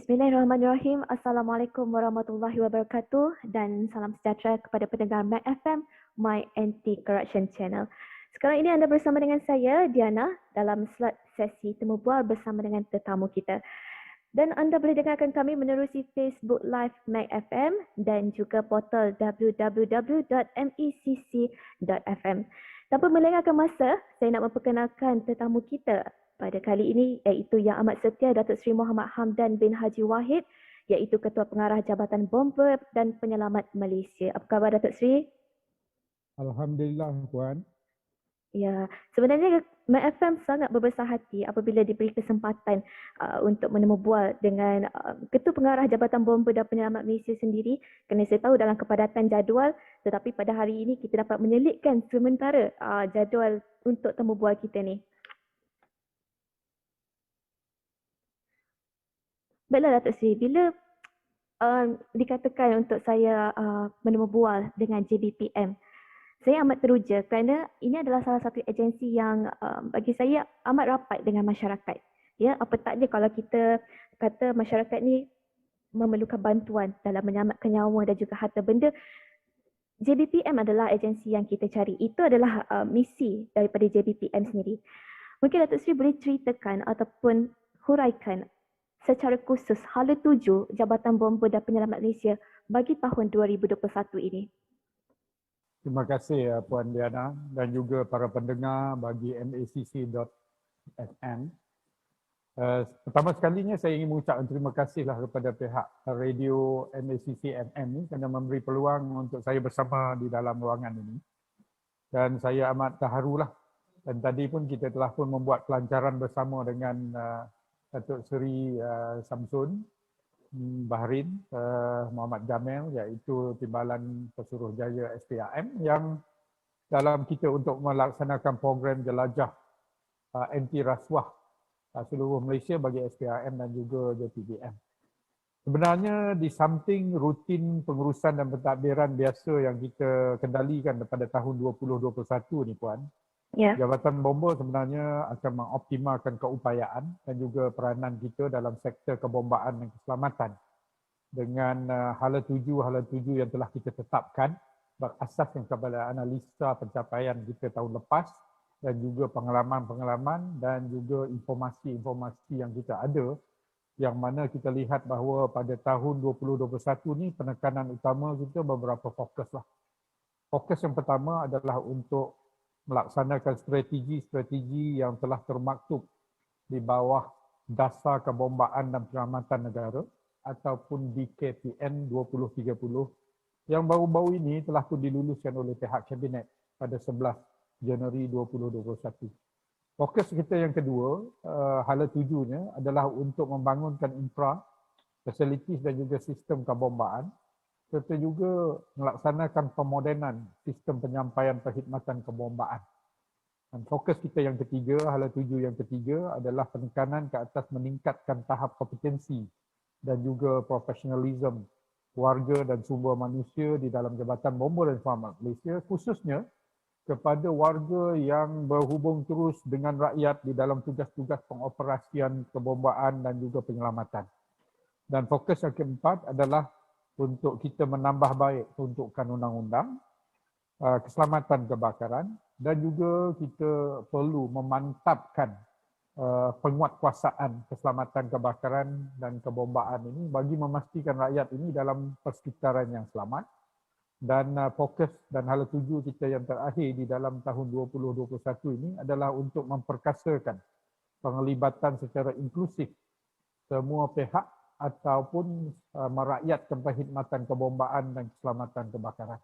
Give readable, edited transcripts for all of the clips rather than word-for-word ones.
Bismillahirrahmanirrahim. Assalamualaikum warahmatullahi wabarakatuh dan salam sejahtera kepada pendengar MAC FM, My Anti-Corruption Channel. Sekarang ini anda bersama dengan saya, Diana, dalam slot sesi temu bual bersama dengan tetamu kita. Dan anda boleh dengarkan kami menerusi Facebook Live MAC FM dan juga portal www.mecc.fm. Tanpa melengahkan masa, saya nak memperkenalkan tetamu kita pada kali ini, iaitu Yang Amat Setia Datuk Seri Muhammad Hamdan bin Haji Wahid, iaitu Ketua Pengarah Jabatan Bomba dan Penyelamat Malaysia. Apa khabar Datuk Seri? Alhamdulillah Puan. Ya, sebenarnya MAC FM sangat berbesar hati apabila diberi kesempatan untuk menemu bual dengan Ketua Pengarah Jabatan Bomba dan Penyelamat Malaysia sendiri, kerana saya tahu dalam kepadatan jadual, tetapi pada hari ini kita dapat menyelitkan sementara jadual untuk temu bual kita ni. Baiklah Datuk Seri, bila dikatakan untuk saya menemu bual dengan JBPM, saya amat teruja kerana ini adalah salah satu agensi yang bagi saya amat rapat dengan masyarakat. Ya, apa taknya kalau kita kata masyarakat ni memerlukan bantuan dalam menyelamatkan nyawa dan juga harta benda, JBPM adalah agensi yang kita cari. Itu adalah misi daripada JBPM sendiri. Mungkin Datuk Seri boleh ceritakan ataupun huraikan secara khusus hala tuju Jabatan Bomba dan Penyelamat Malaysia bagi tahun 2021 ini. Terima kasih Puan Diana dan juga para pendengar bagi macc.fm. Pertama sekalinya saya ingin mengucapkan terima kasihlah kepada pihak radio MACC FM ini kerana memberi peluang untuk saya bersama di dalam ruangan ini. Dan saya amat terharulah. Dan tadi pun kita telah pun membuat pelancaran bersama dengan Datuk Seri Samsun Bahrain, Muhammad Jamil, iaitu Timbalan Pesuruhjaya SPRM yang dalam kita untuk melaksanakan program jelajah anti rasuah seluruh Malaysia bagi SPRM dan juga JPBM. Sebenarnya di samping rutin pengurusan dan pentadbiran biasa yang kita kendalikan pada tahun 2021 ni Puan, Jabatan Bomba sebenarnya akan mengoptimalkan keupayaan dan juga peranan kita dalam sektor kebombaan dan keselamatan dengan hala tuju yang telah kita tetapkan berasaskan kepada analisa pencapaian kita tahun lepas dan juga pengalaman-pengalaman dan juga informasi-informasi yang kita ada, yang mana kita lihat bahawa pada tahun 2021 ni penekanan utama kita beberapa fokus lah. Fokus yang pertama adalah untuk melaksanakan strategi-strategi yang telah termaktub di bawah Dasar Kebombaan dan Penyelamatan Negara ataupun DKPN 2030 yang baru-baru ini telah pun diluluskan oleh pihak Kabinet pada 11 Januari 2021. Fokus kita yang kedua, hala tujunya adalah untuk membangunkan infra, fasilitis dan juga sistem kebombaan serta juga melaksanakan pemodenan sistem penyampaian perkhidmatan kebombaan. Dan fokus kita yang ketiga, hala tuju yang ketiga adalah penekanan ke atas meningkatkan tahap kompetensi dan juga profesionalisme warga dan sumber manusia di dalam Jabatan Bomba dan Penyelamat Malaysia, khususnya kepada warga yang berhubung terus dengan rakyat di dalam tugas-tugas pengoperasian kebombaan dan juga penyelamatan. Dan fokus yang keempat adalah untuk kita menambah baik peruntukan undang-undang, keselamatan kebakaran dan juga kita perlu memantapkan penguatkuasaan keselamatan kebakaran dan kebombaan ini bagi memastikan rakyat ini dalam persekitaran yang selamat. Dan fokus dan hala tuju kita yang terakhir di dalam tahun 2021 ini adalah untuk memperkasakan penglibatan secara inklusif semua pihak ataupun merakyatkan perkhidmatan kebombaan dan keselamatan kebakaran.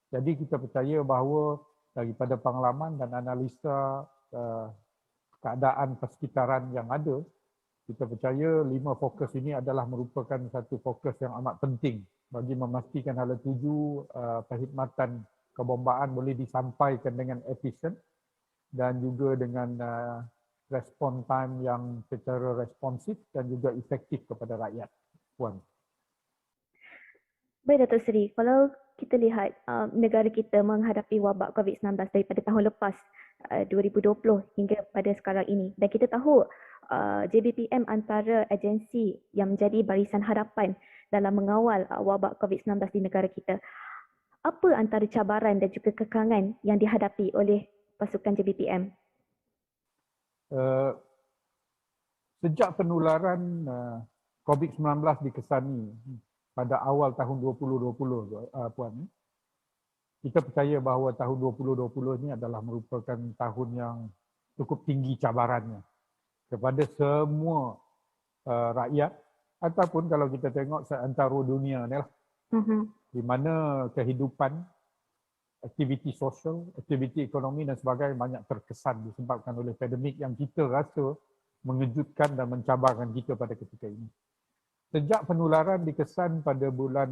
Jadi kita percaya bahawa daripada pengalaman dan analisa keadaan persekitaran yang ada, kita percaya 5 fokus ini adalah merupakan satu fokus yang amat penting bagi memastikan hala tuju perkhidmatan kebombaan boleh disampaikan dengan efisien dan juga dengan respon time yang secara responsif dan juga efektif kepada rakyat. Puan. Baik Datuk Seri, kalau kita lihat negara kita menghadapi wabak COVID-19 daripada tahun lepas 2020 hingga pada sekarang ini, dan kita tahu JBPM antara agensi yang menjadi barisan hadapan dalam mengawal wabak COVID-19 di negara kita. Apa antara cabaran dan juga kekangan yang dihadapi oleh pasukan JBPM? Sejak penularan COVID-19 dikesani pada awal tahun 2020, Puan, kita percaya bahawa tahun 2020 ini adalah merupakan tahun yang cukup tinggi cabarannya kepada semua rakyat ataupun kalau kita tengok seantero dunia ni lah, di mana kehidupan, aktiviti sosial, aktiviti ekonomi dan sebagainya banyak terkesan disebabkan oleh pandemik yang kita rasa mengejutkan dan mencabarkan kita pada ketika ini. Sejak penularan dikesan pada bulan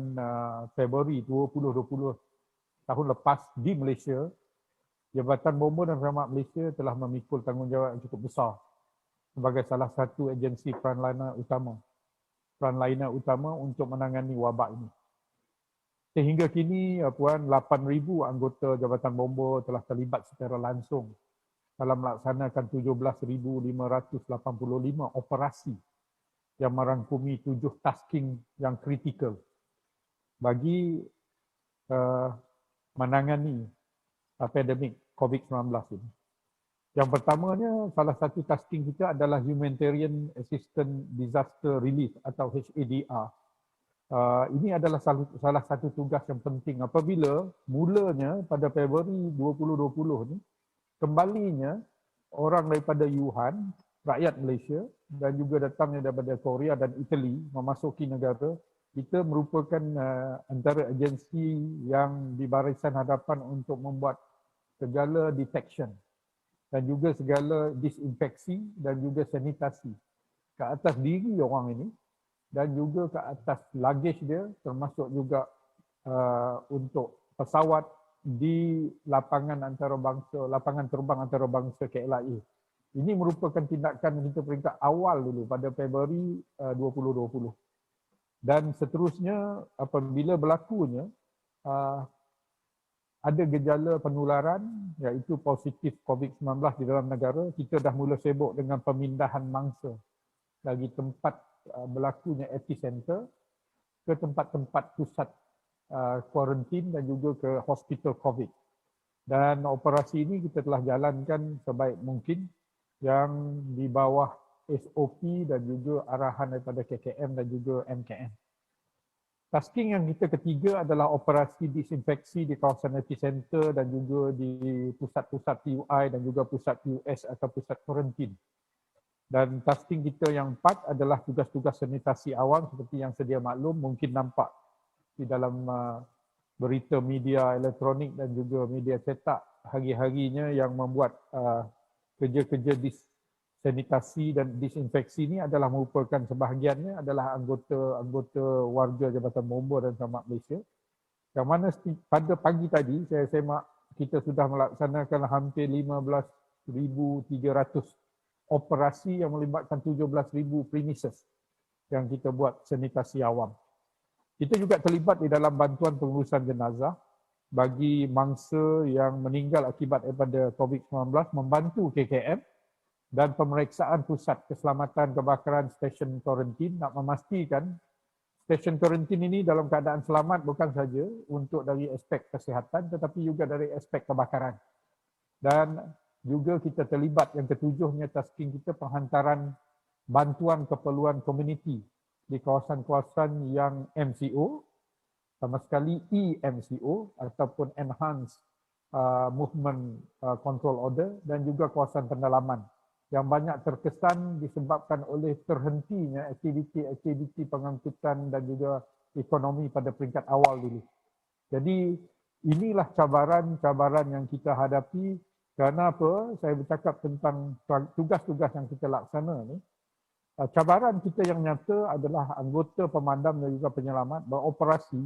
Februari 2020 tahun lepas di Malaysia, Jabatan Bomba dan Penyelamat Malaysia telah memikul tanggungjawab yang cukup besar sebagai salah satu agensi frontliner utama untuk menangani wabak ini. Sehingga kini, Puan, 8,000 anggota Jabatan Bomba telah terlibat secara langsung dalam melaksanakan 17,585 operasi yang merangkumi 7 tasking yang kritikal bagi menangani pandemik COVID-19 ini. Yang pertamanya, salah satu tasking kita adalah Humanitarian Assistance Disaster Relief atau HADR. Ini adalah salah satu tugas yang penting apabila mulanya pada Februari 2020 ni, kembalinya orang daripada Wuhan, rakyat Malaysia dan juga datangnya daripada Korea dan Itali memasuki negara, kita merupakan antara agensi yang di barisan hadapan untuk membuat segala detection dan juga segala disinfeksi dan juga sanitasi ke atas diri orang ini dan juga ke atas luggage dia, termasuk juga untuk pesawat di lapangan terbang antarabangsa KLIA. Ini merupakan tindakan kita peringkat awal dulu pada Februari 2020. Dan seterusnya apabila berlakunya ada gejala penularan iaitu positif COVID-19 di dalam negara, kita dah mula sibuk dengan pemindahan mangsa dari tempat berlakunya epicenter ke tempat-tempat pusat kuarantin dan juga ke hospital COVID. Dan operasi ini kita telah jalankan sebaik mungkin yang di bawah SOP dan juga arahan daripada KKM dan juga MKM. Tasking yang kita ketiga adalah operasi disinfeksi di kawasan epicenter dan juga di pusat-pusat PUI dan juga pusat PUS atau pusat kuarantin. Dan tasking kita yang 4 adalah tugas-tugas sanitasi awam seperti yang sedia maklum, mungkin nampak di dalam berita media elektronik dan juga media cetak hari-harinya yang membuat kerja-kerja sanitasi dan disinfeksi ini adalah merupakan sebahagiannya adalah anggota warga Jabatan Bomba dan Penyelamat Malaysia. Yang mana pada pagi tadi saya semak kita sudah melaksanakan hampir 15,300 operasi yang melibatkan 17,000 premises yang kita buat sanitasi awam. Kita juga terlibat di dalam bantuan pengurusan jenazah bagi mangsa yang meninggal akibat daripada COVID-19, membantu KKM dan pemeriksaan pusat keselamatan kebakaran stesen kuarantin nak memastikan stesen kuarantin ini dalam keadaan selamat bukan saja untuk dari aspek kesihatan tetapi juga dari aspek kebakaran. Dan juga kita terlibat yang ketujuhnya tasking kita penghantaran bantuan keperluan komuniti di kawasan-kawasan yang MCO, sama sekali EMCO ataupun Enhanced Movement Control Order dan juga kawasan pendalaman yang banyak terkesan disebabkan oleh terhentinya aktiviti-aktiviti pengangkutan dan juga ekonomi pada peringkat awal dulu. Jadi inilah cabaran-cabaran yang kita hadapi. Kerana apa? Saya bercakap tentang tugas-tugas yang kita laksana ni. Cabaran kita yang nyata adalah anggota pemadam dan juga penyelamat beroperasi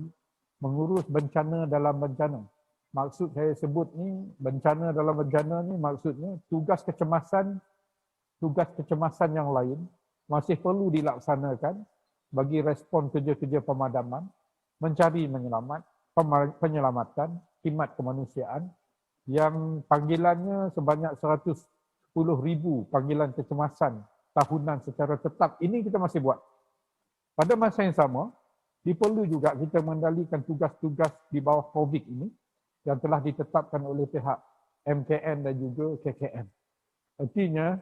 mengurus bencana dalam bencana. Maksud saya sebut ni, bencana dalam bencana ni maksudnya tugas kecemasan yang lain masih perlu dilaksanakan bagi respon kerja-kerja pemadaman, mencari penyelamatan, khidmat kemanusiaan yang panggilannya sebanyak 110,000 panggilan kecemasan tahunan secara tetap, ini kita masih buat. Pada masa yang sama, diperlu juga kita mengendalikan tugas-tugas di bawah COVID ini yang telah ditetapkan oleh pihak MKN dan juga KKM. Artinya,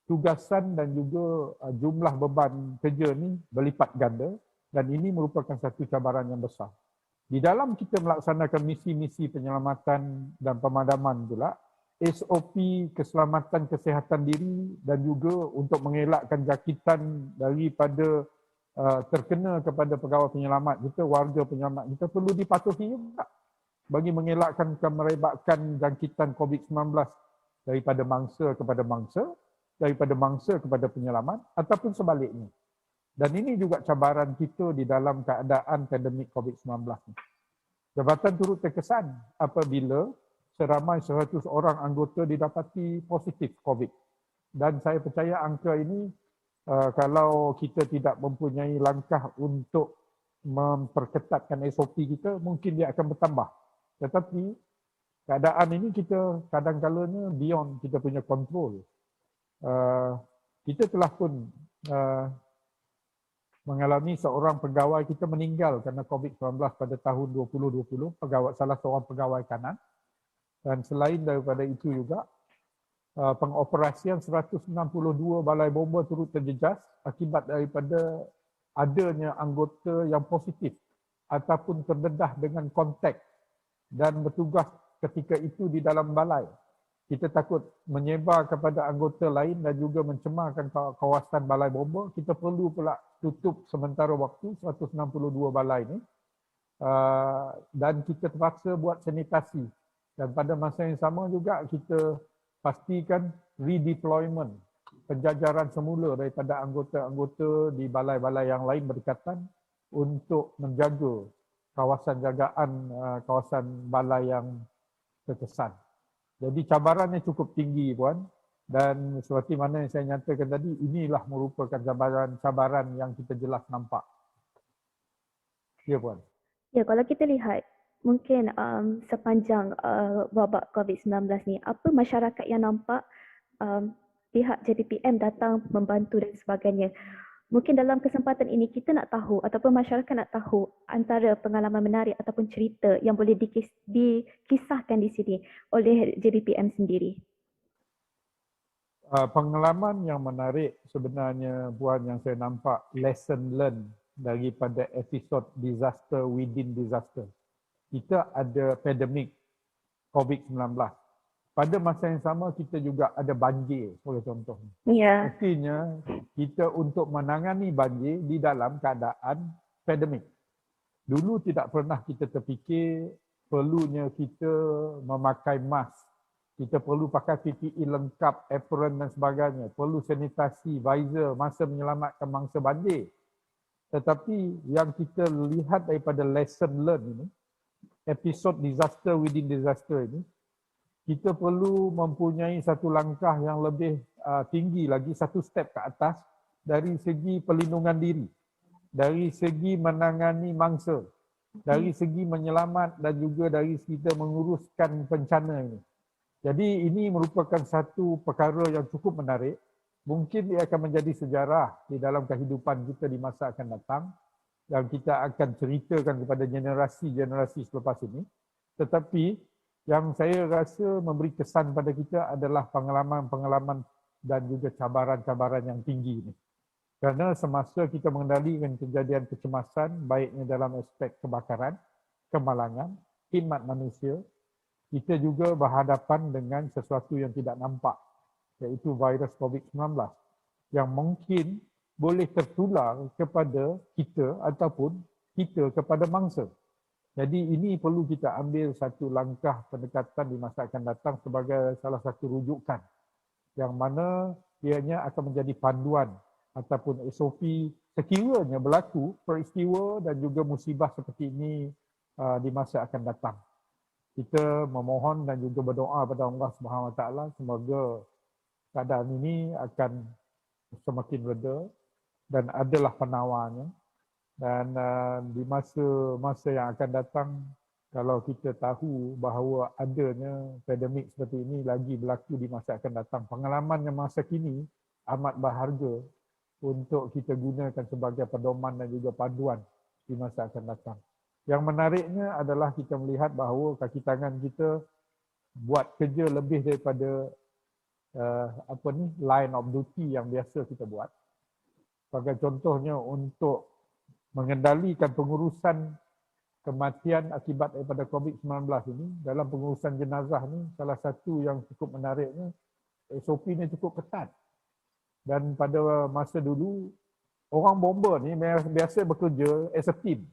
tugasan dan juga jumlah beban kerja ni berlipat ganda dan ini merupakan satu cabaran yang besar. Di dalam kita melaksanakan misi-misi penyelamatan dan pemadaman pula, SOP keselamatan kesihatan diri dan juga untuk mengelakkan jangkitan daripada terkena kepada pegawai penyelamat kita, warga penyelamat kita perlu dipatuhi juga bagi mengelakkan merebakkan jangkitan COVID-19 daripada mangsa kepada mangsa, daripada mangsa kepada penyelamat ataupun sebaliknya. Dan ini juga cabaran kita di dalam keadaan pandemik COVID-19. Jabatan turut terkesan apabila seramai 100 orang anggota didapati positif COVID. Dan saya percaya angka ini kalau kita tidak mempunyai langkah untuk memperketatkan SOP kita, mungkin dia akan bertambah. Tetapi keadaan ini kita kadang-kadangnya beyond kita punya kontrol. Kita telah pun mengalami seorang pegawai kita meninggal kerana COVID-19 pada tahun 2020, salah seorang pegawai kanan. Dan selain daripada itu juga, pengoperasian 162 balai bomba turut terjejas akibat daripada adanya anggota yang positif ataupun terdedah dengan kontak dan bertugas ketika itu di dalam balai. Kita takut menyebar kepada anggota lain dan juga mencemarkan kawasan balai bomba. Kita perlu pula tutup sementara waktu 162 balai ini dan kita terpaksa buat sanitasi. Dan pada masa yang sama juga kita pastikan redeployment, penjajaran semula daripada anggota-anggota di balai-balai yang lain berdekatan untuk menjaga kawasan jagaan kawasan balai yang terkesan. Jadi cabarannya cukup tinggi Puan, dan seperti mana yang saya nyatakan tadi, inilah merupakan cabaran yang kita jelas nampak. Ya Puan. Ya, kalau kita lihat mungkin sepanjang wabak COVID-19 ni, apa masyarakat yang nampak pihak JBPM datang membantu dan sebagainya. Mungkin dalam kesempatan ini kita nak tahu ataupun masyarakat nak tahu antara pengalaman menarik ataupun cerita yang boleh dikisahkan di sini oleh JBPM sendiri. Pengalaman yang menarik sebenarnya Puan yang saya nampak lesson learned daripada episod disaster within disaster. Kita ada pandemik COVID-19. Pada masa yang sama kita juga ada banjir sebagai contoh. Ya. Artinya kita untuk menangani banjir di dalam keadaan pandemik. Dulu tidak pernah kita terfikir perlunya kita memakai mask. Kita perlu pakai PPE lengkap, apron dan sebagainya. Perlu sanitasi, visor masa menyelamatkan mangsa banjir. Tetapi yang kita lihat daripada lesson learned ini, episod disaster within disaster ini, kita perlu mempunyai satu langkah yang lebih tinggi lagi, satu step ke atas dari segi pelindungan diri, dari segi menangani mangsa, dari segi menyelamat dan juga dari segi kita menguruskan bencana ini. Jadi ini merupakan satu perkara yang cukup menarik. Mungkin dia akan menjadi sejarah di dalam kehidupan kita di masa akan datang yang kita akan ceritakan kepada generasi-generasi selepas ini. Tetapi yang saya rasa memberi kesan pada kita adalah pengalaman-pengalaman dan juga cabaran-cabaran yang tinggi ini. Kerana semasa kita mengendalikan kejadian kecemasan, baiknya dalam aspek kebakaran, kemalangan, khidmat manusia, kita juga berhadapan dengan sesuatu yang tidak nampak, iaitu virus COVID-19 yang mungkin boleh tertular kepada kita ataupun kita kepada mangsa. Jadi ini perlu kita ambil satu langkah pendekatan di masa akan datang sebagai salah satu rujukan yang mana ianya akan menjadi panduan ataupun SOP sekiranya berlaku peristiwa dan juga musibah seperti ini di masa akan datang. Kita memohon dan juga berdoa pada Allah Subhanahu Wa Taala semoga keadaan ini akan semakin reda dan adalah penawarnya. Dan di masa yang akan datang, kalau kita tahu bahawa adanya pandemik seperti ini lagi berlaku di masa akan datang, pengalaman yang masa kini amat berharga untuk kita gunakan sebagai pedoman dan juga panduan di masa akan datang. Yang menariknya adalah kita melihat bahawa kaki tangan kita buat kerja lebih daripada line of duty yang biasa kita buat. Sebagai contohnya untuk mengendalikan pengurusan kematian akibat daripada COVID-19 ini, dalam pengurusan jenazah ni, salah satu yang cukup menariknya, SOP ni cukup ketat. Dan pada masa dulu, orang bomba ni biasa bekerja as a team.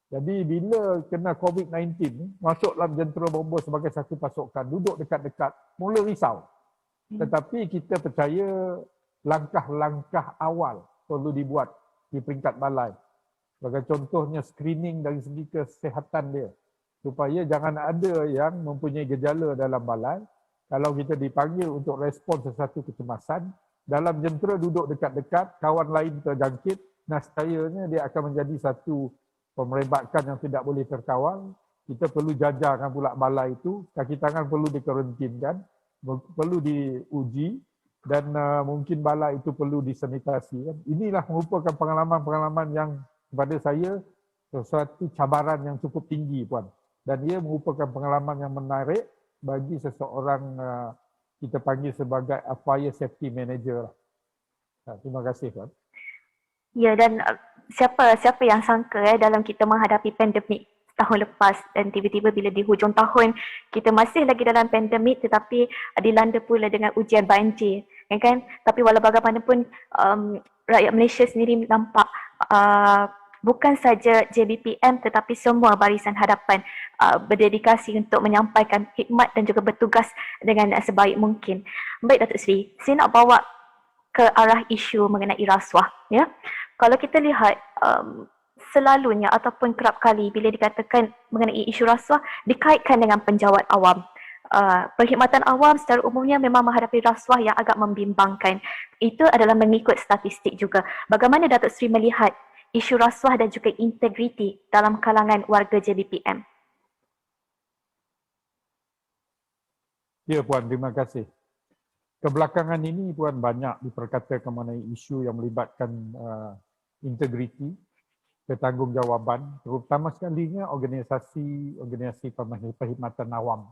Jadi bila kena COVID-19 ni, masuk dalam jentera bomba sebagai satu pasukan, duduk dekat-dekat, mula risau. Tetapi kita percaya langkah-langkah awal perlu dibuat di peringkat balai. Sebagai contohnya screening dari segi kesihatan dia. Supaya jangan ada yang mempunyai gejala dalam balai. Kalau kita dipanggil untuk respon sesuatu kecemasan, dalam jentera duduk dekat-dekat, kawan lain terjangkit, nescayanya dia akan menjadi satu pemerebakan yang tidak boleh terkawal. Kita perlu jajarkan pula balai itu, kaki tangan perlu dikarantinkan, perlu diuji, dan mungkin balai itu perlu disanitasi. Inilah merupakan pengalaman-pengalaman yang kepada saya sesuatu cabaran yang cukup tinggi, Puan. Dan ia merupakan pengalaman yang menarik bagi seseorang kita panggil sebagai fire safety manager. Terima kasih, Puan. Ya, dan siapa yang sangka dalam kita menghadapi pandemik tahun lepas dan tiba-tiba bila di hujung tahun kita masih lagi dalam pandemik tetapi dilanda pula dengan ujian banjir, kan? Tapi walau bagaimanapun rakyat Malaysia sendiri nampak bukan saja JBPM tetapi semua barisan hadapan berdedikasi untuk menyampaikan khidmat dan juga bertugas dengan sebaik mungkin. Baik Datuk Seri, saya nak bawa ke arah isu mengenai rasuah. Ya, kalau kita lihat selalunya ataupun kerap kali bila dikatakan mengenai isu rasuah dikaitkan dengan penjawat awam. Perkhidmatan awam secara umumnya memang menghadapi rasuah yang agak membimbangkan. Itu adalah mengikut statistik juga. Bagaimana Datuk Seri melihat isu rasuah dan juga integriti dalam kalangan warga JBPM? Ya, Puan, terima kasih. Kebelakangan ini, Puan, banyak diperkatakan mengenai isu yang melibatkan integriti, ketanggungjawaban, terutama sekalinya organisasi perkhidmatan awam.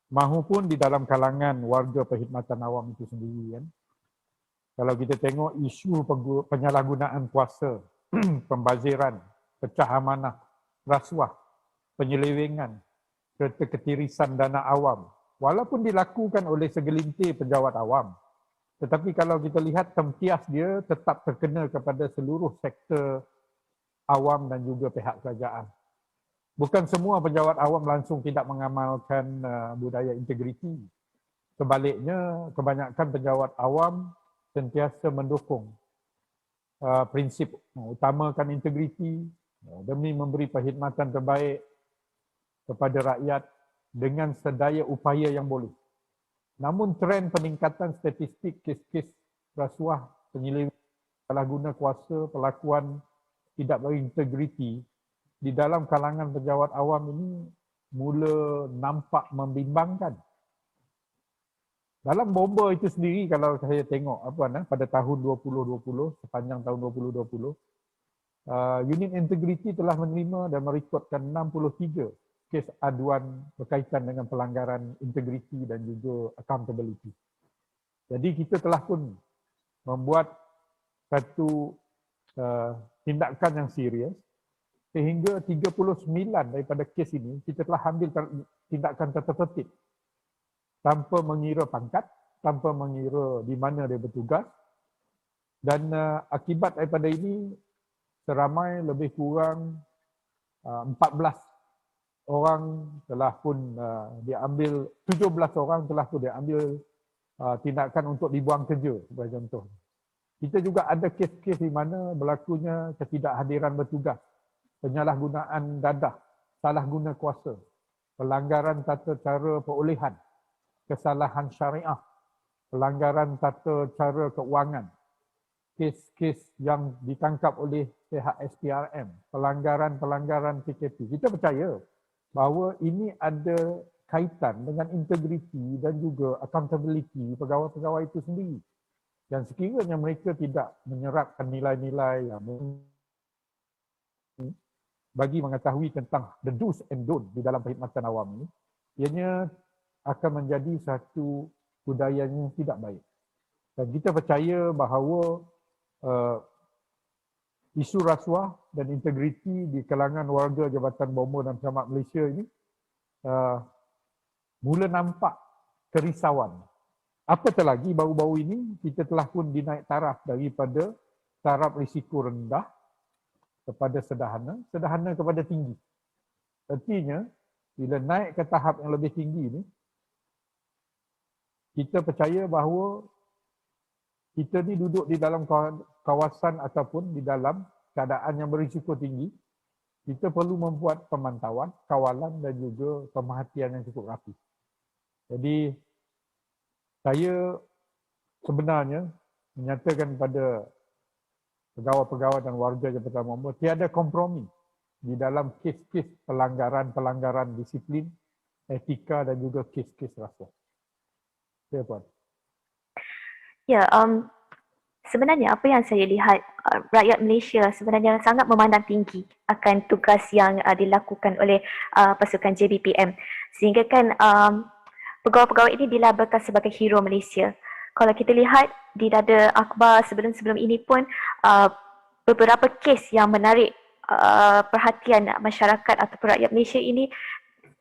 Mahupun di dalam kalangan warga perkhidmatan awam itu sendiri. Kan? Kalau kita tengok isu penyalahgunaan kuasa, pembaziran, pecah amanah, rasuah, penyelewengan, ketirisan dana awam, walaupun dilakukan oleh segelintir pejabat awam, tetapi kalau kita lihat tempias dia tetap terkena kepada seluruh sektor awam dan juga pihak kerajaan. Bukan semua pejabat awam langsung tidak mengamalkan budaya integriti. Sebaliknya, kebanyakan pejabat awam sentiasa mendukung prinsip utamakan integriti demi memberi perkhidmatan terbaik kepada rakyat dengan sedaya upaya yang boleh. Namun trend peningkatan statistik kes-kes rasuah, penyelewengan, salah guna kuasa, perlakuan tidak berintegriti di dalam kalangan pejabat awam ini mula nampak membimbangkan. Dalam bomba itu sendiri, kalau saya tengok pada tahun 2020, sepanjang tahun 2020, unit integriti telah menerima dan merekodkan 63 kes aduan berkaitan dengan pelanggaran integriti dan juga accountability. Jadi kita telah pun membuat satu tindakan yang serius sehingga 39 daripada kes ini kita telah ambil tindakan tertertib tanpa mengira pangkat, tanpa mengira di mana dia bertugas, dan akibat daripada ini seramai lebih kurang 14 orang telah pun diambil, 17 orang telah pun diambil tindakan untuk dibuang kerja, sebagai contoh. Kita juga ada kes-kes di mana berlakunya ketidakhadiran bertugas, penyalahgunaan dadah, salah guna kuasa, pelanggaran tata cara perolehan, kesalahan syariah, pelanggaran tata cara keuangan, kes-kes yang ditangkap oleh pihak SPRM, pelanggaran-pelanggaran PKP. Kita percaya bahawa ini ada kaitan dengan integriti dan juga accountability pegawai-pegawai itu sendiri. Dan sekiranya mereka tidak menyerapkan nilai-nilai yang bagi mengetahui tentang the do's and don't di dalam perkhidmatan awam ini, ianya akan menjadi satu budaya yang tidak baik. Dan kita percaya bahawa isu rasuah dan integriti di kalangan warga Jabatan Bomba dan Penyelamat Malaysia ini mula nampak kerisauan. Apatah lagi baru-baru ini kita telah pun dinaik taraf daripada taraf risiko rendah kepada sederhana, sederhana kepada tinggi. Artinya bila naik ke tahap yang lebih tinggi ini, kita percaya bahawa kita ni duduk di dalam kawasan ataupun di dalam keadaan yang berisiko tinggi. Kita perlu membuat pemantauan, kawalan dan juga pemerhatian yang cukup rapi. Jadi saya sebenarnya menyatakan kepada pegawai-pegawai dan warga Jabatan Bomba tiada kompromi di dalam kes-kes pelanggaran disiplin, etika dan juga kes-kes rasuah. Ya, Puan. Ya, sebenarnya apa yang saya lihat, rakyat Malaysia sebenarnya sangat memandang tinggi akan tugas yang dilakukan oleh pasukan JBPM. Sehingga kan pegawai-pegawai ini dilabelkan sebagai hero Malaysia. Kalau kita lihat di dada akhbar sebelum-sebelum ini pun beberapa kes yang menarik perhatian masyarakat ataupun rakyat Malaysia ini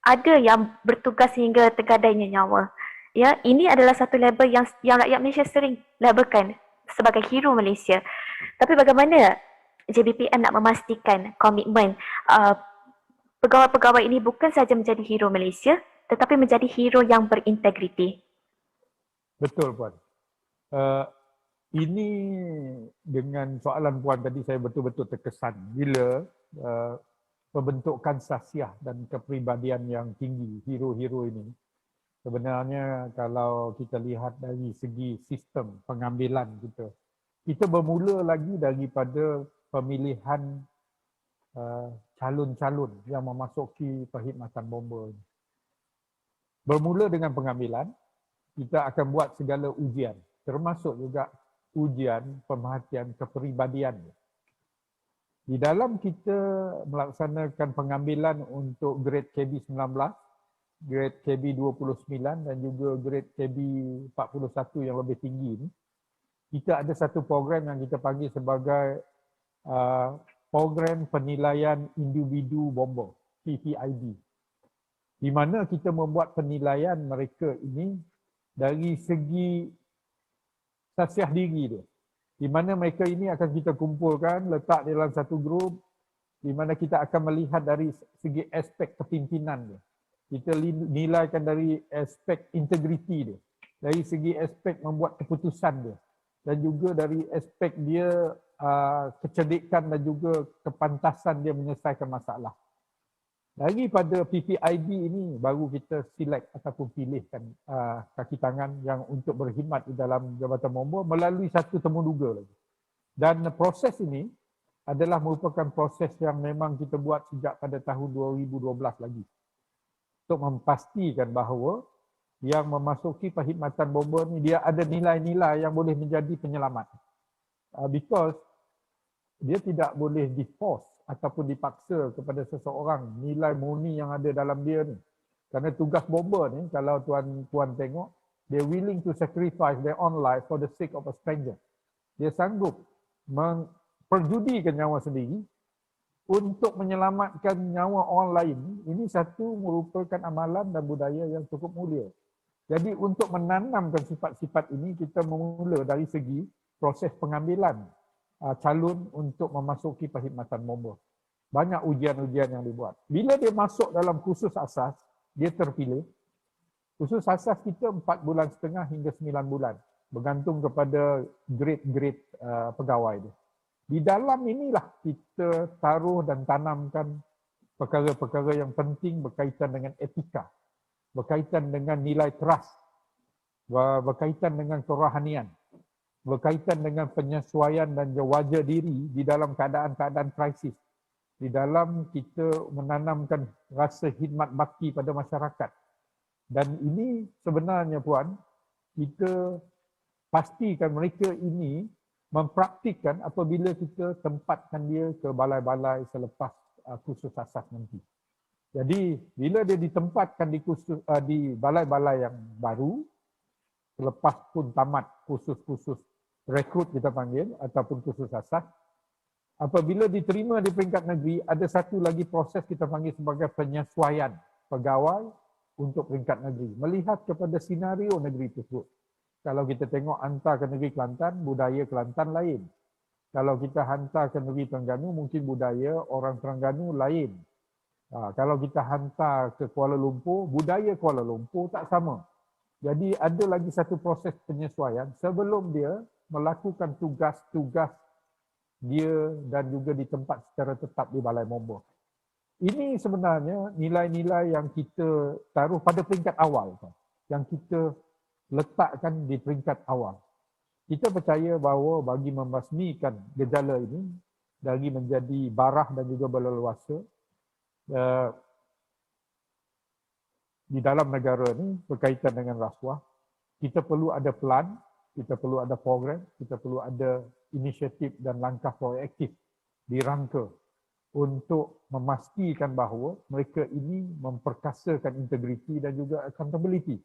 ada yang bertugas hingga tergadainya nyawa. Ya, ini adalah satu label yang rakyat Malaysia sering labelkan sebagai hero Malaysia. Tapi bagaimana JBPM nak memastikan komitmen pegawai-pegawai ini bukan sahaja menjadi hero Malaysia tetapi menjadi hero yang berintegriti? Betul, Puan. Ini dengan soalan Puan tadi saya betul-betul terkesan bila pembentukan sahsiah dan kepribadian yang tinggi hero-hero ini. Sebenarnya kalau kita lihat dari segi sistem pengambilan kita bermula lagi daripada pemilihan calon-calon yang memasuki perkhidmatan bomba ini. Bermula dengan pengambilan, kita akan buat segala ujian, termasuk juga ujian pemerhatian kepribadian. Di dalam kita melaksanakan pengambilan untuk grade KB19, grade KB29 dan juga grade KB41 yang lebih tinggi ini, kita ada satu program yang kita panggil sebagai program penilaian individu bomba, PPID. Di mana kita membuat penilaian mereka ini dari segi sahsiah diri dia. Di mana mereka ini akan kita kumpulkan, letak dalam satu grup, di mana kita akan melihat dari segi aspek kepimpinan dia. Kita nilaikan dari aspek integriti dia, dari segi aspek membuat keputusan dia, dan juga dari aspek dia kecerdikan dan juga kepantasan dia menyelesaikan masalah. Daripada PPID ini baru kita select ataupun pilihkan kaki tangan yang untuk berkhidmat di dalam Jabatan Bomba melalui satu temuduga lagi. Dan proses ini adalah merupakan proses yang memang kita buat sejak pada tahun 2012 lagi. Untuk memastikan bahawa yang memasuki perkhidmatan bomba ni dia ada nilai-nilai yang boleh menjadi penyelamat. Because dia tidak boleh di-force ataupun dipaksa kepada seseorang nilai murni yang ada dalam dia ni. Kerana tugas bomba ni, kalau tuan tengok, they willing to sacrifice their own life for the sake of a stranger. Dia sanggup memperjudikan nyawa sendiri untuk menyelamatkan nyawa orang lain. Ini satu merupakan amalan dan budaya yang cukup mulia. Jadi untuk menanamkan sifat-sifat ini, kita memula dari segi proses pengambilan calon untuk memasuki perkhidmatan bomba. Banyak ujian-ujian yang dibuat. Bila dia masuk dalam kursus asas, dia terpilih. Kursus asas kita 4,5 bulan hingga 9 bulan. Bergantung kepada grade-grade pegawai dia. Di dalam inilah kita taruh dan tanamkan perkara-perkara yang penting berkaitan dengan etika, berkaitan dengan nilai trust, berkaitan dengan kerohanian, berkaitan dengan penyesuaian dan wajar diri di dalam keadaan-keadaan krisis. Di dalam kita menanamkan rasa khidmat bakti pada masyarakat. Dan ini sebenarnya Puan, kita pastikan mereka ini mempraktikkan apabila kita tempatkan dia ke balai-balai selepas kursus asas nanti. Jadi bila dia ditempatkan di balai-balai yang baru, selepas pun tamat kursus-kursus rekrut kita panggil ataupun kursus asas, apabila diterima di peringkat negeri, ada satu lagi proses kita panggil sebagai penyesuaian pegawai untuk peringkat negeri, melihat kepada senario negeri tersebut. Kalau kita tengok hantar ke negeri Kelantan, budaya Kelantan lain. Kalau kita hantar ke negeri Terengganu, mungkin budaya orang Terengganu lain. Kalau kita hantar ke Kuala Lumpur, budaya Kuala Lumpur tak sama. Jadi ada lagi satu proses penyesuaian sebelum dia melakukan tugas-tugas dia dan juga di tempat secara tetap di Balai Momba. Ini sebenarnya nilai-nilai yang kita taruh pada peringkat awal, yang kita letakkan di peringkat awal. Kita percaya bahawa bagi membasmikan gejala ini, bagi menjadi barah dan juga berleluasa di dalam negara ini berkaitan dengan rasuah, kita perlu ada plan, kita perlu ada program, kita perlu ada inisiatif dan langkah proaktif dirangka untuk memastikan bahawa mereka ini memperkasakan integriti dan juga accountability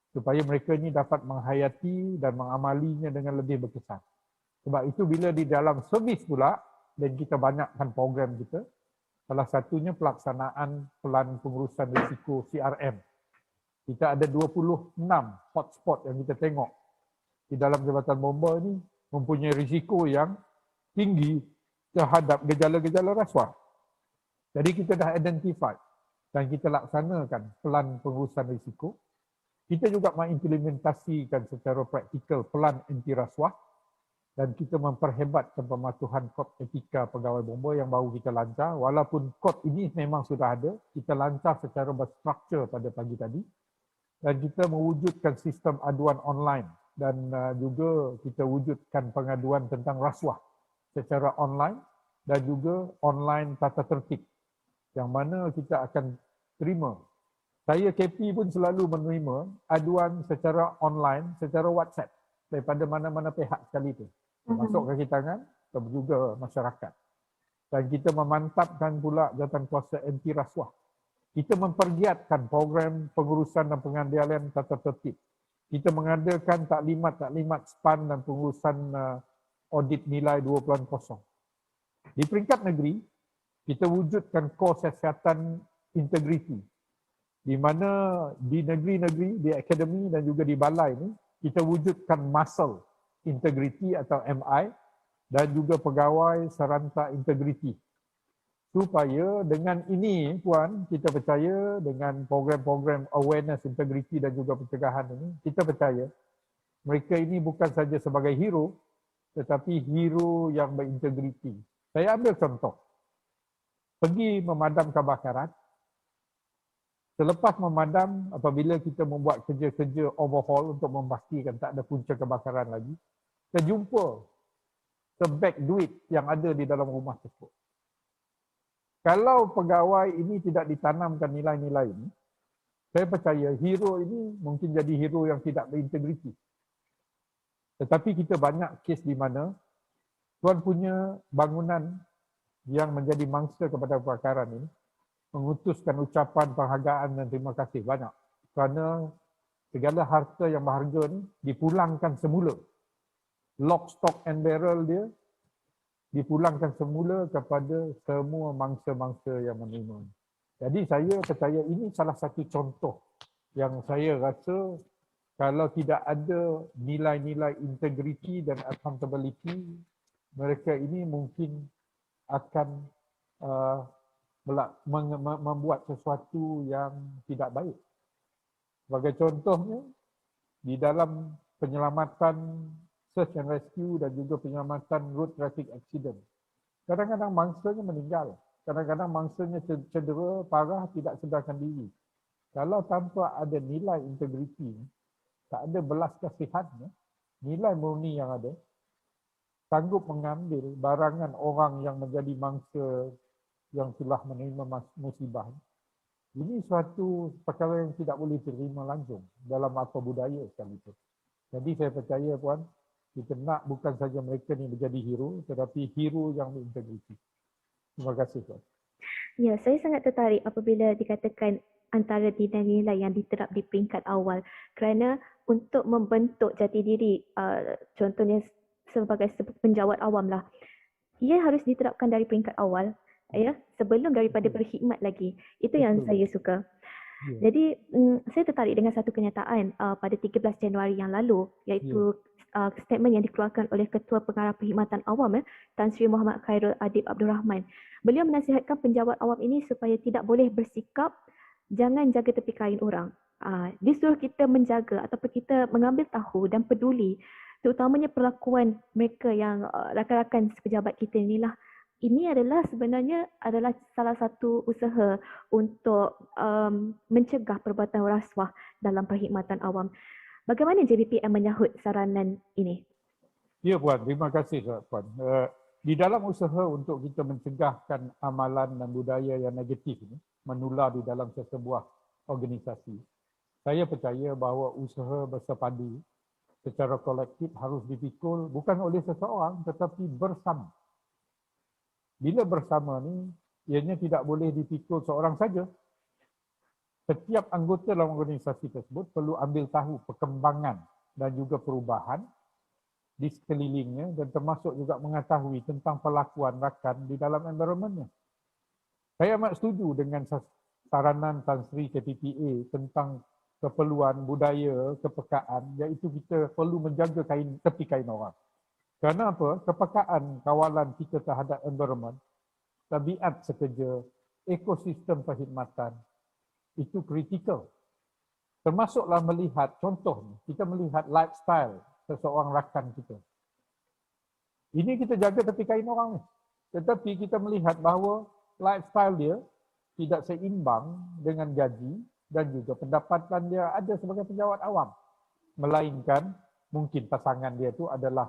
supaya mereka ini dapat menghayati dan mengamalinya dengan lebih berkesan. Sebab itu bila di dalam servis pula, dan kita banyakkan program kita, salah satunya pelaksanaan pelan pengurusan risiko CRM. Kita ada 26 hotspot yang kita tengok di dalam Jabatan Momba ini mempunyai risiko yang tinggi terhadap gejala-gejala rasuah. Jadi kita dah identify dan kita laksanakan pelan pengurusan risiko. Kita juga mengimplementasikan secara praktikal pelan anti rasuah dan kita memperhebatkan pematuhan kod etika pegawai bomba yang baru kita lancar. Walaupun kod ini memang sudah ada, kita lancar secara berstruktur pada pagi tadi dan kita mewujudkan sistem aduan online dan juga kita wujudkan pengaduan tentang rasuah secara online dan juga online tata tertib yang mana kita akan terima. Saya KP pun selalu menerima aduan secara online, secara WhatsApp daripada mana-mana pihak sekali itu. Termasuk kaki tangan dan juga masyarakat. Dan kita memantapkan pula jawatan kuasa anti rasuah. Kita mempergiatkan program pengurusan dan pengendalian tata tertib. Kita mengadakan taklimat SPAN dan pengurusan audit nilai 2.0. Di peringkat negeri, kita wujudkan kos kesihatan integriti. Di mana di negeri-negeri, di akademi dan juga di balai ini, kita wujudkan muscle integriti atau MI dan juga pegawai serentak integriti. Supaya dengan ini Puan, kita percaya dengan program-program awareness integriti dan juga pencegahan ini, kita percaya mereka ini bukan saja sebagai hero, tetapi hero yang berintegriti. Saya ambil contoh. Pergi memadam kebakaran. Selepas memadam, apabila kita membuat kerja-kerja overhaul untuk memastikan tak ada punca kebakaran lagi, kita jumpa sebeg duit yang ada di dalam rumah tersebut. Kalau pegawai ini tidak ditanamkan nilai-nilai ini, saya percaya hero ini mungkin jadi hero yang tidak berintegriti. Tetapi kita banyak kes di mana tuan punya bangunan yang menjadi mangsa kepada kebakaran ini, mengutuskan ucapan penghargaan dan terima kasih banyak kerana segala harta yang berharga ni dipulangkan semula. Lock, stock and barrel dia dipulangkan semula kepada semua mangsa-mangsa yang menerima. Jadi saya percaya ini salah satu contoh yang saya rasa kalau tidak ada nilai-nilai integriti dan accountability, mereka ini mungkin akan membuat sesuatu yang tidak baik. Sebagai contohnya, di dalam penyelamatan search and rescue dan juga penyelamatan road traffic accident, kadang-kadang mangsanya meninggal, kadang-kadang mangsanya cedera parah, tidak sedarkan diri. Kalau tanpa ada nilai integriti, tak ada belas kasihannya, nilai murni yang ada, sanggup mengambil barangan orang yang menjadi mangsa yang telah menerima musibah. Ini suatu perkara yang tidak boleh diterima langsung dalam apa budaya sekalipun. Jadi saya percaya Puan, kita nak bukan saja mereka ni menjadi hero, tetapi hero yang berintegriti. Terima kasih Puan. Ya, saya sangat tertarik apabila dikatakan antara nilai-nilai yang diterap di peringkat awal, kerana untuk membentuk jati diri, contohnya sebagai penjawat awam lah, ia harus diterapkan dari peringkat awal, ya, sebelum daripada berkhidmat lagi. Itu yang saya suka. Jadi saya tertarik dengan satu kenyataan pada 13 Januari yang lalu, iaitu statement yang dikeluarkan oleh Ketua Pengarah Perkhidmatan Awam, Tan Sri Muhammad Khairul Adib Abdul Rahman. Beliau menasihatkan penjawat awam ini supaya tidak boleh bersikap jangan jaga tepi kain orang. Dia suruh kita menjaga ataupun kita mengambil tahu dan peduli, terutamanya perlakuan mereka yang rakan-rakan sepejabat kita inilah. Ini adalah sebenarnya adalah salah satu usaha untuk mencegah perbuatan rasuah dalam perkhidmatan awam. Bagaimana JBPM menyahut saranan ini? Ya Puan, terima kasih Puan. Di dalam usaha untuk kita mencegahkan amalan dan budaya yang negatif ini menular di dalam sesebuah organisasi, saya percaya bahawa usaha bersepadu secara kolektif harus dipikul bukan oleh seseorang tetapi bersama. Bila bersama ni, ianya tidak boleh dipikul seorang saja. Setiap anggota dalam organisasi tersebut perlu ambil tahu perkembangan dan juga perubahan di sekelilingnya dan termasuk juga mengetahui tentang perlakuan rakan di dalam environmentnya. Saya amat setuju dengan saranan Tan Sri KTPA tentang keperluan budaya, kepekaan, iaitu kita perlu menjaga tepi kain orang. Kerana apa? Kepekaan kawalan kita terhadap environment, tabiat sekerja, ekosistem perkhidmatan, itu kritikal. Termasuklah melihat, contohnya, kita melihat lifestyle seseorang rakan kita. Ini kita jaga tepi kain orang ni. Tetapi kita melihat bahawa lifestyle dia tidak seimbang dengan gaji dan juga pendapatan dia ada sebagai penjawat awam. Melainkan mungkin pasangan dia tu adalah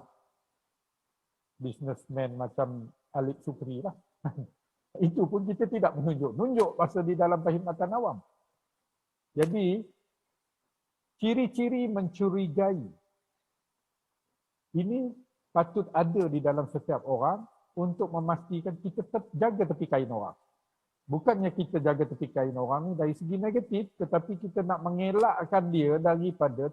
businessman macam Alip Sukri lah. Itu pun kita tidak menunjuk pasal di dalam perkhidmatan awam. Jadi, ciri-ciri mencurigai ini patut ada di dalam setiap orang untuk memastikan kita jaga tepi kain orang. Bukannya kita jaga tepi kain orang ni dari segi negatif, tetapi kita nak mengelakkan dia daripada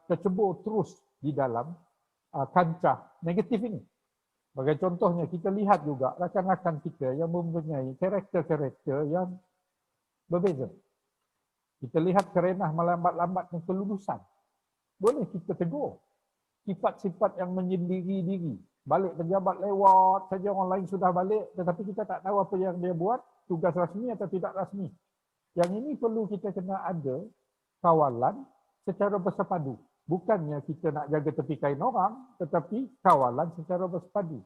tercebur terus di dalam kancah negatif ini. Sebagai contohnya, kita lihat juga rakan-rakan kita yang mempunyai karakter-karakter yang berbeza. Kita lihat kerenah melambat-lambatkan kelulusan. Boleh kita tegur. Sifat-sifat yang menyendiri diri. Balik pejabat lewat saja, orang lain sudah balik, tetapi kita tak tahu apa yang dia buat, tugas rasmi atau tidak rasmi. Yang ini perlu kita kena ada kawalan secara bersepadu. Bukannya kita nak jaga tepi kain orang, tetapi kawalan secara bersepadu.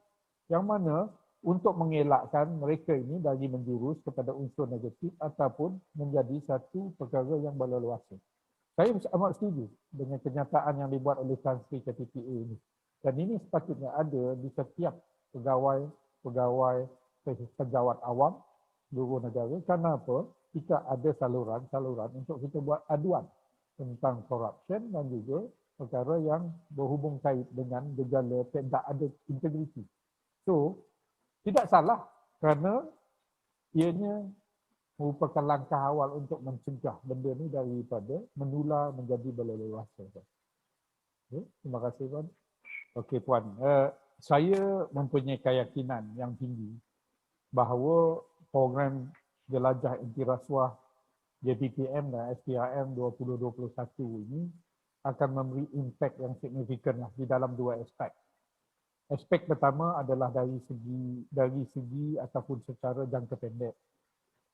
Yang mana untuk mengelakkan mereka ini dari menjurus kepada unsur negatif ataupun menjadi satu perkara yang berleluasa. Saya amat setuju dengan kenyataan yang dibuat oleh Tan Sri KTPA ini. Dan ini sepatutnya ada di setiap pegawai penjawat awam seluruh negara. Kerana apa? Kita ada saluran untuk kita buat aduan tentang corruption dan juga perkara yang berhubung kait dengan gejala tidak ada integriti. So, tidak salah kerana ianya merupakan langkah awal untuk mencegah benda ni daripada menular menjadi berleluasa. Okay, terima kasih Puan. Okey Puan, saya mempunyai keyakinan yang tinggi bahawa program jelajah anti rasuah JBPM dan SPRM 2021 ini akan memberi impak yang signifikan di dalam dua aspek. Aspek pertama adalah dari segi ataupun secara jangka pendek.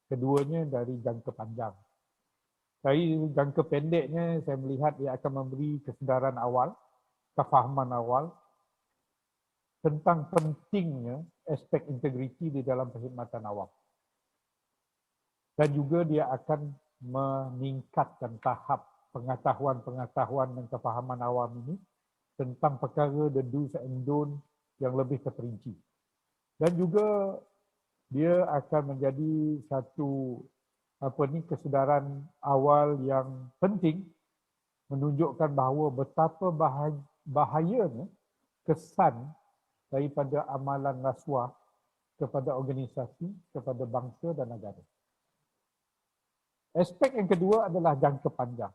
Keduanya dari jangka panjang. Dari jangka pendeknya saya melihat ia akan memberi kesedaran awal, kefahaman awal tentang pentingnya aspek integriti di dalam perkhidmatan awam. Dan juga dia akan meningkatkan tahap pengetahuan dan kefahaman awam ini tentang perkara the do's and don't yang lebih terperinci. Dan juga dia akan menjadi satu kesedaran awal yang penting menunjukkan bahawa betapa bahayanya kesan daripada amalan rasuah kepada organisasi, kepada bangsa dan negara. Aspek yang kedua adalah jangka panjang.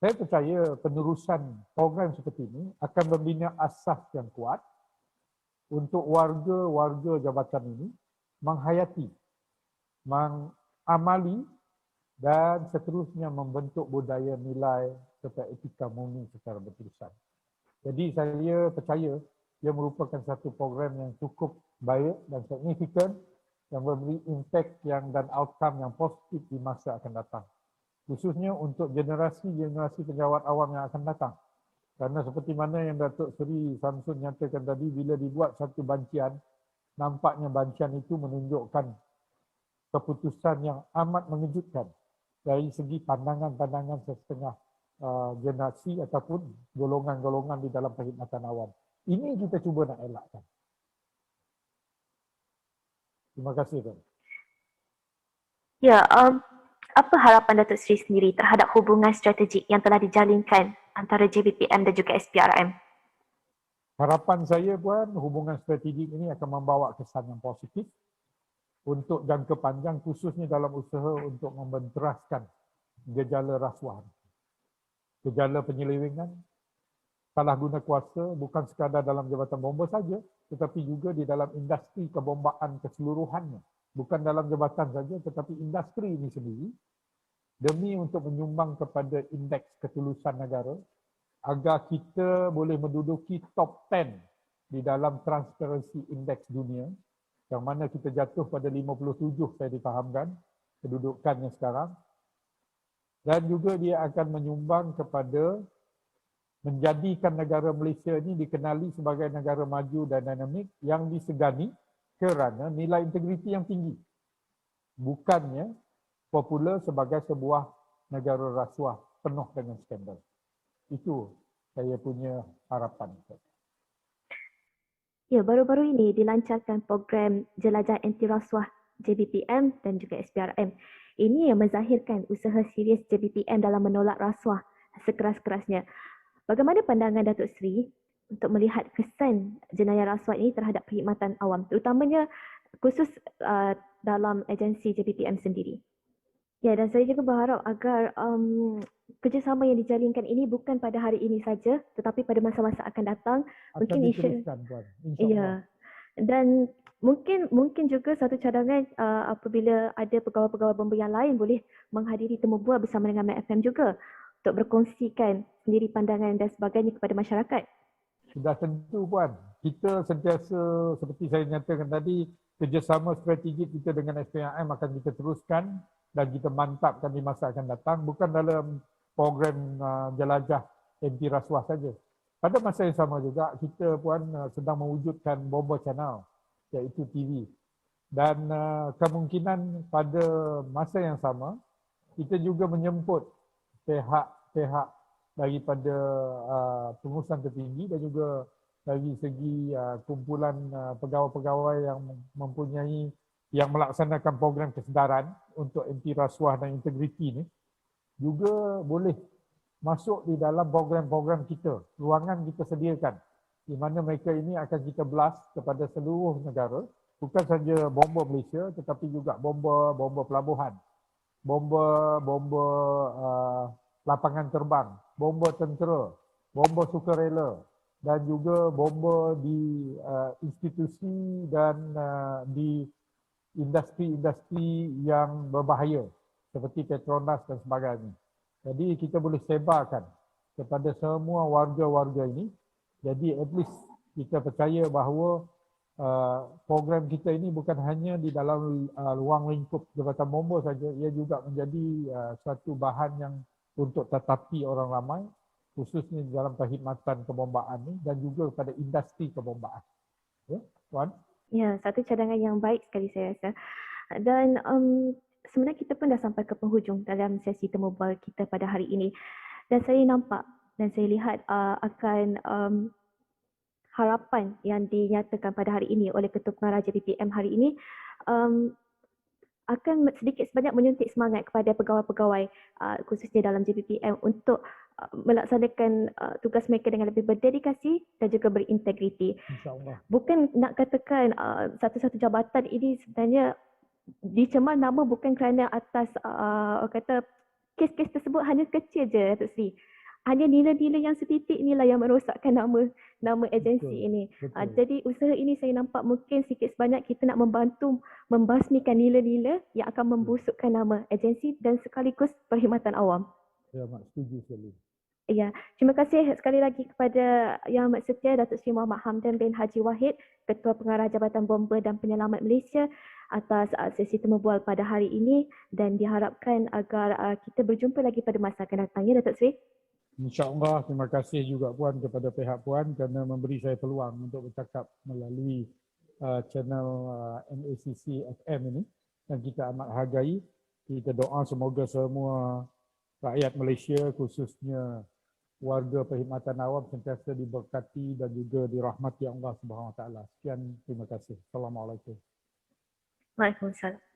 Saya percaya penerusan program seperti ini akan membina asas yang kuat untuk warga-warga jabatan ini menghayati, mengamali dan seterusnya membentuk budaya nilai serta etika murni secara berterusan. Jadi saya percaya ia merupakan satu program yang cukup baik dan signifikan yang memberi impak dan outcome yang positif di masa akan datang. Khususnya untuk generasi-generasi penjawat awam yang akan datang. Karena seperti mana yang Datuk Seri Samsun nyatakan tadi, bila dibuat satu bancian, nampaknya bancian itu menunjukkan keputusan yang amat mengejutkan dari segi pandangan-pandangan setengah generasi ataupun golongan-golongan di dalam perkhidmatan awam. Ini kita cuba nak elakkan. Terima kasih, Tuan. Ya, apa harapan Datuk Seri sendiri terhadap hubungan strategik yang telah dijalinkan antara JBPM dan juga SPRM? Harapan saya, Puan, hubungan strategik ini akan membawa kesan yang positif untuk jangka panjang, khususnya dalam usaha untuk membenteraskan gejala rasuah, gejala penyelewengan, salah guna kuasa bukan sekadar dalam jabatan bomba saja, tetapi juga di dalam industri kebombaan keseluruhannya. Bukan dalam jabatan saja, tetapi industri ini sendiri, demi untuk menyumbang kepada indeks ketulusan negara, agar kita boleh menduduki top 10 di dalam Transparency Index dunia, yang mana kita jatuh pada 57, saya difahamkan, kedudukannya sekarang. Dan juga dia akan menyumbang kepada menjadikan negara Malaysia ini dikenali sebagai negara maju dan dinamik yang disegani kerana nilai integriti yang tinggi. Bukannya popular sebagai sebuah negara rasuah penuh dengan skandal. Itu saya punya harapan. Ya, baru-baru ini dilancarkan program Jelajah Anti Rasuah JBPM dan juga SPRM. Ini yang menzahirkan usaha serius JBPM dalam menolak rasuah sekeras-kerasnya. Bagaimana pandangan Datuk Seri untuk melihat kesan jenayah rasuah ini terhadap perkhidmatan awam, terutamanya khusus dalam agensi JBPM sendiri? Ya, dan saya juga berharap agar kerjasama yang dijalinkan ini bukan pada hari ini saja, tetapi pada masa-masa akan datang. Akan diteruskan, Puan. Ya, dan mungkin juga satu cadangan apabila ada pegawai-pegawai bomba yang lain boleh menghadiri temu bual bersama dengan MFM juga untuk berkongsikan sendiri pandangan dan sebagainya kepada masyarakat. Sudah tentu, Puan. Kita sentiasa, seperti saya nyatakan tadi, kerjasama strategik kita dengan SPRM akan kita teruskan dan kita mantapkan di masa akan datang, bukan dalam program jelajah anti rasuah saja. Pada masa yang sama juga, kita, Puan, sedang mewujudkan Bomba Channel, iaitu TV. Dan kemungkinan pada masa yang sama, kita juga menjemput pihak-pihak daripada pengurusan tertinggi dan juga dari segi kumpulan pegawai-pegawai yang mempunyai, yang melaksanakan program kesedaran untuk anti rasuah dan integriti ini, juga boleh masuk di dalam program-program kita, ruangan kita sediakan, di mana mereka ini akan kita blast kepada seluruh negara, bukan saja bomba Malaysia tetapi juga bomba pelabuhan, bomba lapangan terbang, bomba tentera, bomba sukarela dan juga bomba di institusi dan di industri-industri yang berbahaya seperti Petronas dan sebagainya. Jadi kita boleh sebarkan kepada semua warga-warga ini. Jadi at least kita percaya bahawa program kita ini bukan hanya di dalam ruang lingkup Jabatan Bomba saja, ia juga menjadi suatu bahan yang untuk tetapi orang ramai, khususnya dalam perkhidmatan kebombaan ini dan juga pada industri kebombaan. Ya, Puan? Ya, satu cadangan yang baik sekali saya rasa. Dan sebenarnya kita pun dah sampai ke penghujung dalam sesi temu bual kita pada hari ini. Dan saya nampak dan saya lihat akan harapan yang dinyatakan pada hari ini oleh Ketua Pengarah JBPM hari ini akan sedikit sebanyak menyuntik semangat kepada pegawai-pegawai khususnya dalam JPPM untuk melaksanakan tugas mereka dengan lebih berdedikasi dan juga berintegriti. InsyaAllah. Bukan nak katakan satu-satu jabatan ini sebenarnya dicemar nama bukan kerana atas kata kes-kes tersebut hanya kecil je Datuk Seri. Hanya nilai-nilai yang setitik inilah yang merosakkan nama agensi ini. Jadi usaha ini saya nampak mungkin sikit sebanyak kita nak membantu membasmikan nilai-nilai yang akan membusukkan nama agensi dan sekaligus perkhidmatan awam. Ya, Mak, setuju sekali. Ya, terima kasih sekali lagi kepada Yang Amat Setia Datuk Seri Muhammad Hamdan bin Haji Wahid, Ketua Pengarah Jabatan Bomba dan Penyelamat Malaysia atas sesi temu bual pada hari ini, dan diharapkan agar kita berjumpa lagi pada masa akan datang, ya Datuk Seri. InsyaAllah, terima kasih juga Puan kepada pihak Puan kerana memberi saya peluang untuk bercakap melalui channel NACC FM ini, dan kita amat hargai. Kita doa semoga semua rakyat Malaysia khususnya warga perkhidmatan awam sentiasa diberkati dan juga dirahmati Allah Subhanahu Wa Taala. Sekian, terima kasih. Assalamualaikum. Waalaikumsalam.